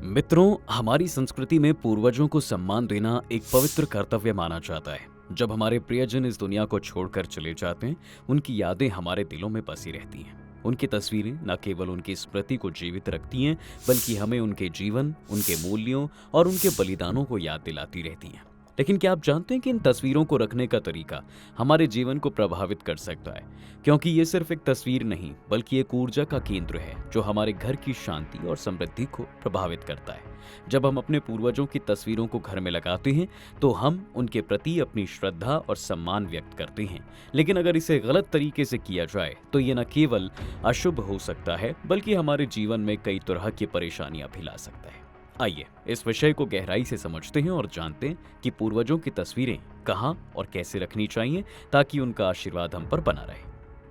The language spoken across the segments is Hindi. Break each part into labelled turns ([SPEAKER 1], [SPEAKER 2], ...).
[SPEAKER 1] मित्रों, हमारी संस्कृति में पूर्वजों को सम्मान देना एक पवित्र कर्तव्य माना जाता है। जब हमारे प्रियजन इस दुनिया को छोड़कर चले जाते हैं, उनकी यादें हमारे दिलों में बसी रहती हैं। उनकी तस्वीरें न केवल उनकी स्मृति को जीवित रखती हैं, बल्कि हमें उनके जीवन, उनके मूल्यों और उनके बलिदानों को याद दिलाती रहती हैं। लेकिन क्या आप जानते हैं कि इन तस्वीरों को रखने का तरीका हमारे जीवन को प्रभावित कर सकता है? क्योंकि ये सिर्फ एक तस्वीर नहीं, बल्कि एक ऊर्जा का केंद्र है जो हमारे घर की शांति और समृद्धि को प्रभावित करता है। जब हम अपने पूर्वजों की तस्वीरों को घर में लगाते हैं, तो हम उनके प्रति अपनी श्रद्धा और सम्मान व्यक्त करते हैं। लेकिन अगर इसे गलत तरीके से किया जाए, तो ये न केवल अशुभ हो सकता है, बल्कि हमारे जीवन में कई तरह की परेशानियां भी ला सकता है। आइए इस विषय को गहराई से समझते हैं और जानते हैं कि पूर्वजों की तस्वीरें कहाँ और कैसे रखनी चाहिए, ताकि उनका आशीर्वाद हम पर बना रहे।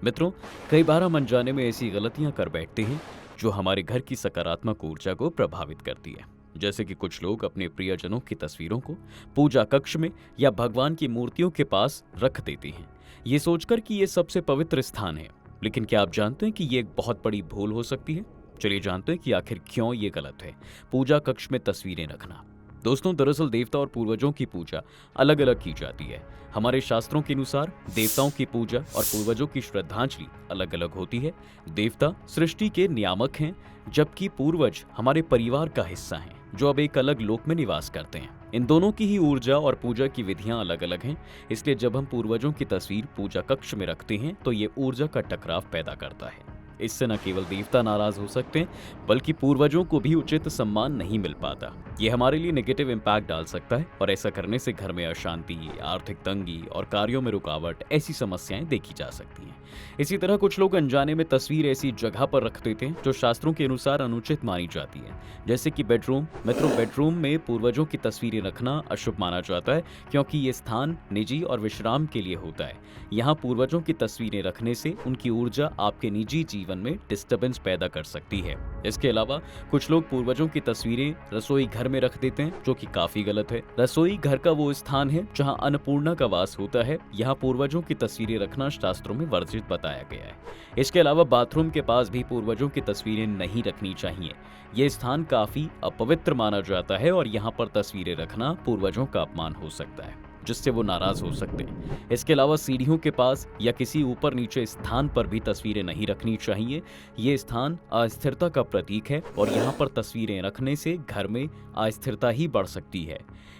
[SPEAKER 1] मित्रों, कई बार हम अनजाने में ऐसी गलतियां कर बैठते हैं जो हमारे घर की सकारात्मक ऊर्जा को प्रभावित करती है। जैसे कि कुछ लोग अपने प्रियजनों की तस्वीरों को पूजा कक्ष में या भगवान की मूर्तियों के पास रख देते हैं, ये सोचकर कि ये सबसे पवित्र स्थान है। लेकिन क्या आप जानते हैं कि ये एक बहुत बड़ी भूल हो सकती है? चलिए जानते हैं कि आखिर क्यों ये गलत है पूजा कक्ष में तस्वीरें रखना। दोस्तों, दरअसल देवता और पूर्वजों की पूजा अलग अलग की जाती है। हमारे शास्त्रों के अनुसार देवताओं की पूजा और पूर्वजों की श्रद्धांजलि अलग अलग होती है। देवता सृष्टि के नियामक हैं, जबकि पूर्वज हमारे परिवार का हिस्सा हैं, जो अब एक अलग लोक में निवास करते हैं। इन दोनों की ही ऊर्जा और पूजा की विधियां अलग अलग हैं। इसलिए जब हम पूर्वजों की तस्वीर पूजा कक्ष में रखते हैं, तो ये ऊर्जा का टकराव पैदा करता है। इससे न केवल देवता नाराज हो सकते हैं, बल्कि पूर्वजों को भी उचित सम्मान नहीं मिल पाता। ये हमारे लिए नेगेटिव इम्पैक्ट डाल सकता है, और ऐसा करने से घर में अशांति, आर्थिक तंगी और कार्यों में रुकावट, ऐसी समस्याएं देखी जा सकती हैं। इसी तरह कुछ लोग अनजाने में तस्वीर ऐसी जगह पर रख देते हैं जो शास्त्रों के अनुसार अनुचित मानी जाती है, जैसे कि बेडरूम। मित्रों, बेडरूम में पूर्वजों की तस्वीरें रखना अशुभ माना जाता है, क्योंकि ये स्थान निजी और विश्राम के लिए होता है। यहाँ पूर्वजों की तस्वीरें रखने से उनकी ऊर्जा आपके निजी जीवन में डिस्टर्बेंस पैदा कर सकती है। इसके अलावा कुछ लोग पूर्वजों की तस्वीरें रसोई घर में रख देते हैं, जो कि काफी गलत है। रसोई घर का वो स्थान है जहां अन्नपूर्णा का वास होता है। यहाँ पूर्वजों की तस्वीरें रखना शास्त्रों में वर्जित बताया गया है। इसके अलावा बाथरूम के पास भी पूर्वजों की तस्वीरें नहीं रखनी चाहिए। ये स्थान काफी अपवित्र माना जाता है, और यहाँ पर तस्वीरें रखना पूर्वजों का अपमान हो सकता है, जिससे वो नाराज हो सकते हैं। इसके अलावा सीढ़ियों के पास या किसी ऊपर नीचे स्थान पर भी तस्वीरें नहीं रखनी चाहिए। ये स्थान अस्थिरता का प्रतीक है, और यहाँ पर तस्वीरें रखने से घर में अस्थिरता ही बढ़ सकती है।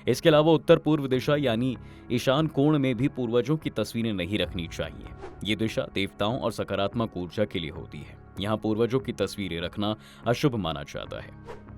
[SPEAKER 1] इसके अलावा उत्तर पूर्व दिशा यानी ईशान कोण में भी पूर्वजों की तस्वीरें नहीं रखनी चाहिए। ये दिशा देवताओं और सकारात्मक ऊर्जा के लिए होती है। यहाँ पूर्वजों की तस्वीरें रखना अशुभ माना जाता है।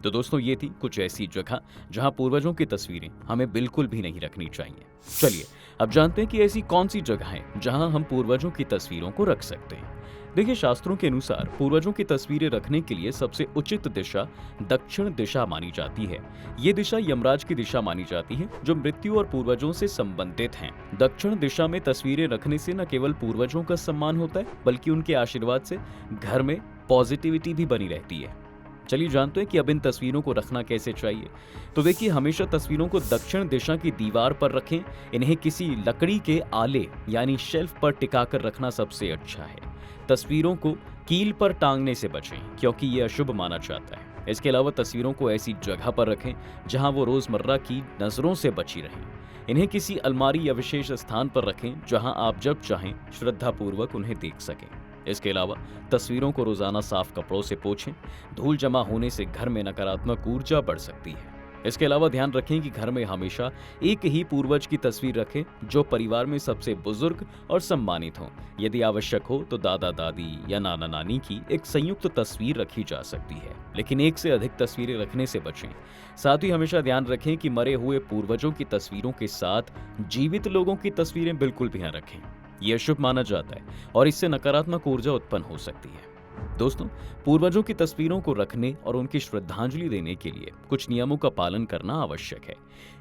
[SPEAKER 1] तो दोस्तों, ये थी कुछ ऐसी जगह जहां पूर्वजों की तस्वीरें हमें बिल्कुल भी नहीं रखनी चाहिए। चलिए अब जानते हैं कि ऐसी कौन सी जगह है जहां हम पूर्वजों की तस्वीरों को रख सकते हैं। देखिए, शास्त्रों के अनुसार पूर्वजों की तस्वीरें रखने के लिए सबसे उचित दिशा दक्षिण दिशा मानी जाती है। ये दिशा यमराज की दिशा मानी जाती है, जो मृत्यु और पूर्वजों से संबंधित हैं। दक्षिण दिशा में तस्वीरें रखने से न केवल पूर्वजों का सम्मान होता है, बल्कि उनके आशीर्वाद से घर में पॉजिटिविटी भी बनी रहती है। चलिए जानते हैं कि अब इन तस्वीरों को रखना कैसे चाहिए। तो देखिए, हमेशा तस्वीरों को दक्षिण दिशा की दीवार पर रखें। इन्हें किसी लकड़ी के आले यानी शेल्फ पर टिकाकर रखना सबसे अच्छा है। तस्वीरों को कील पर टांगने से बचें, क्योंकि ये अशुभ माना जाता है। इसके अलावा तस्वीरों को ऐसी जगह पर रखें जहां वो रोजमर्रा की नजरों से बची रहें। इन्हें किसी अलमारी या विशेष स्थान पर रखें जहां आप जब चाहें श्रद्धापूर्वक उन्हें देख सकें। इसके अलावा तस्वीरों को रोजाना साफ कपड़ों से पोंछें। धूल जमा होने से घर में नकारात्मक ऊर्जा बढ़ सकती है। इसके अलावा ध्यान रखें कि घर में हमेशा एक ही पूर्वज की तस्वीर रखें, जो परिवार में सबसे बुजुर्ग और सम्मानित हों। यदि आवश्यक हो तो दादा दादी या नाना नानी की एक संयुक्त तस्वीर रखी जा सकती है, लेकिन एक से अधिक तस्वीरें रखने से बचें। साथ ही हमेशा ध्यान रखें कि मरे हुए पूर्वजों की तस्वीरों के साथ जीवित लोगों की तस्वीरें बिल्कुल भी न रखें। यह शुभ माना जाता है, और इससे नकारात्मक ऊर्जा उत्पन्न हो सकती है। दोस्तों, पूर्वजों की तस्वीरों को रखने और उनकी श्रद्धांजलि देने के लिए कुछ नियमों का पालन करना आवश्यक है।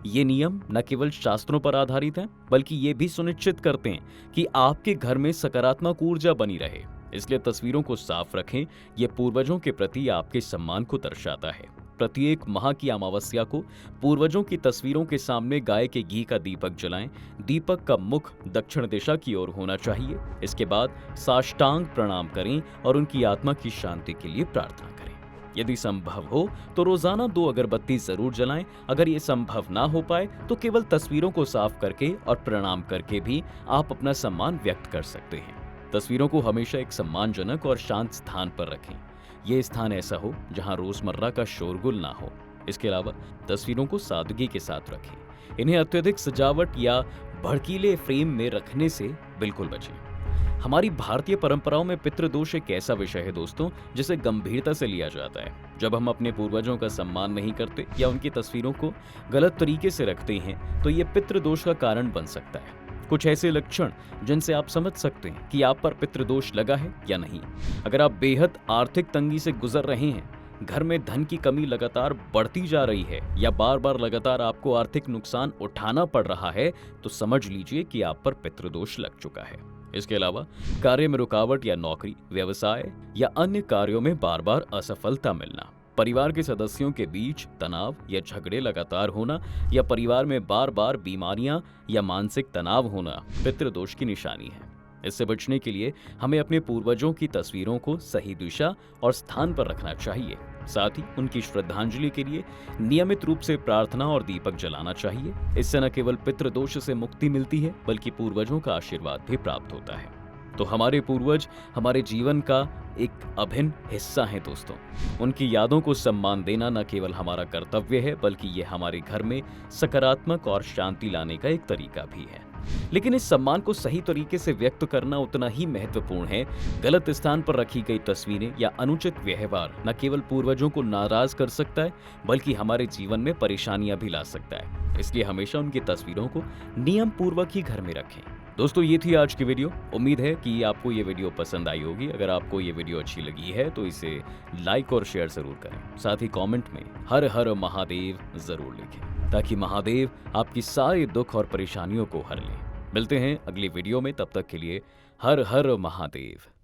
[SPEAKER 1] ये नियम न केवल शास्त्रों पर आधारित हैं, बल्कि ये भी सुनिश्चित करते हैं कि आपके घर में सकारात्मक ऊर्जा बनी रहे। इसलिए तस्वीरों को साफ रखें। ये पूर्वजों के प्रति आपके सम्मान को दर्शाता है। प्रत्येक माह की अमावस्या को पूर्वजों की तस्वीरों के सामने गाय के घी का दीपक जलाएं। दीपक का मुख दक्षिण दिशा की ओर होना चाहिए। इसके बाद साष्टांग प्रणाम करें और उनकी आत्मा की शांति के लिए प्रार्थना करें। यदि संभव हो तो रोजाना 2 अगरबत्ती जरूर जलाएं। अगर ये संभव ना हो पाए तो केवल तस्वीरों को साफ करके और प्रणाम करके भी आप अपना सम्मान व्यक्त कर सकते हैं। तस्वीरों को हमेशा एक सम्मानजनक और शांत स्थान पर रखें। ये स्थान ऐसा हो जहां रोजमर्रा का शोरगुल ना हो। इसके अलावा तस्वीरों को सादगी के साथ रखें। इन्हें अत्यधिक सजावट या भड़कीले फ्रेम में रखने से बिल्कुल बचें। हमारी भारतीय परंपराओं में पितृदोष एक ऐसा विषय है दोस्तों, जिसे गंभीरता से लिया जाता है। जब हम अपने पूर्वजों का सम्मान नहीं करते या उनकी तस्वीरों को गलत तरीके से रखते हैं तो ये पितृदोष का कारण बन सकता है। कुछ ऐसे लक्षण जिनसे आप समझ सकते हैं कि आप पर पितृदोष लगा है या नहीं। अगर आप बेहद आर्थिक तंगी से गुजर रहे हैं, घर में धन की कमी लगातार बढ़ती जा रही है या बार बार लगातार आपको आर्थिक नुकसान उठाना पड़ रहा है, तो समझ लीजिए कि आप पर पितृदोष लग चुका है। इसके अलावा कार्य में रुकावट या नौकरी, व्यवसाय या अन्य कार्यों में बार बार असफलता मिलना, परिवार के सदस्यों के बीच तनाव या झगड़े लगातार होना या परिवार में बार बार बीमारियां या मानसिक तनाव होना पितृदोष की निशानी है। इससे बचने के लिए हमें अपने पूर्वजों की तस्वीरों को सही दिशा और स्थान पर रखना चाहिए। साथ ही उनकी श्रद्धांजलि के लिए नियमित रूप से प्रार्थना और दीपक जलाना चाहिए। इससे न केवल पितृदोष से मुक्ति मिलती है बल्कि पूर्वजों का आशीर्वाद भी प्राप्त होता है। तो हमारे पूर्वज हमारे जीवन का एक अभिन्न हिस्सा है दोस्तों। उनकी यादों को सम्मान देना न केवल हमारा कर्तव्य है बल्कि ये हमारे घर में सकारात्मक और शांति लाने का एक तरीका भी है। लेकिन इस सम्मान को सही तरीके से व्यक्त करना उतना ही महत्वपूर्ण है। गलत स्थान पर रखी गई तस्वीरें या अनुचित व्यवहार न केवल पूर्वजों को नाराज कर सकता है बल्कि हमारे जीवन में परेशानियां भी ला सकता है। इसलिए हमेशा उनकी तस्वीरों को नियम पूर्वक ही घर में रखें। दोस्तों, ये थी आज की वीडियो। उम्मीद है कि आपको ये वीडियो पसंद आई होगी। अगर आपको ये वीडियो अच्छी लगी है तो इसे लाइक और शेयर जरूर करें। साथ ही कमेंट में हर हर महादेव जरूर लिखें ताकि महादेव आपकी सारे दुख और परेशानियों को हर लें। मिलते हैं अगली वीडियो में, तब तक के लिए हर हर महादेव।